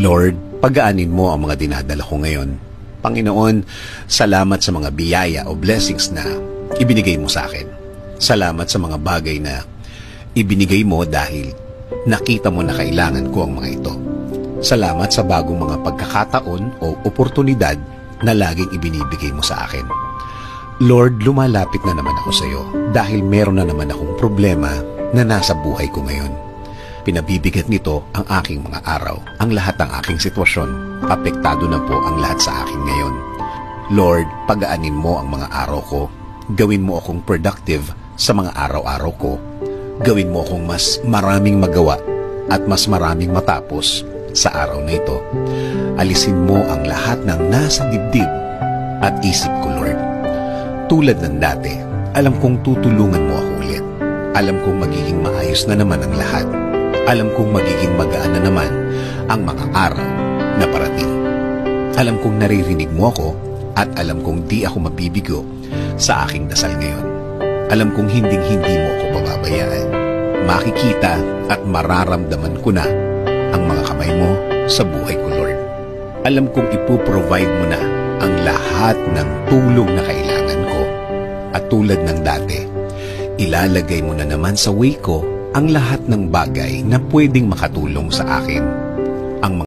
Lord, pagaanin mo ang mga dinadala ko ngayon. Panginoon, salamat sa mga biyaya o blessings na ibinigay mo sa akin. Salamat sa mga bagay na ibinigay mo dahil nakita mo na kailangan ko ang mga ito. Salamat sa bagong mga pagkakataon o oportunidad na laging ibinibigay mo sa akin. Lord, lumalapit na naman ako sa iyo dahil meron na naman akong problema na nasa buhay ko ngayon. Pinabibigat nito ang aking mga araw, ang lahat ng aking sitwasyon. Apektado na po ang lahat sa akin ngayon. Lord, pagaanin mo ang mga araw ko. Gawin mo akong productive sa mga araw-araw ko. Gawin mo akong mas maraming magawa at mas maraming matapos sa araw na ito. Alisin mo ang lahat ng nasa dibdib at isip ko, Lord. Tulad ng dati, alam kong tutulungan mo ako ulit. Alam kong magiging maayos na naman ang lahat. Alam kong magiging magaan na naman ang mga araw na parating. Alam kong naririnig mo ako at alam kong di ako mabibigo sa aking dasal ngayon. Alam kong hinding-hindi mo ako pababayaan. Makikita at mararamdaman ko na ang mga kamay mo sa buhay ko, Lord. Alam kong ipoprovide mo na ang lahat ng tulong na kailangan ko. At tulad ng dati, ilalagay mo na naman sa way ko ang lahat ng bagay na pwedeng makatulong sa akin. Ang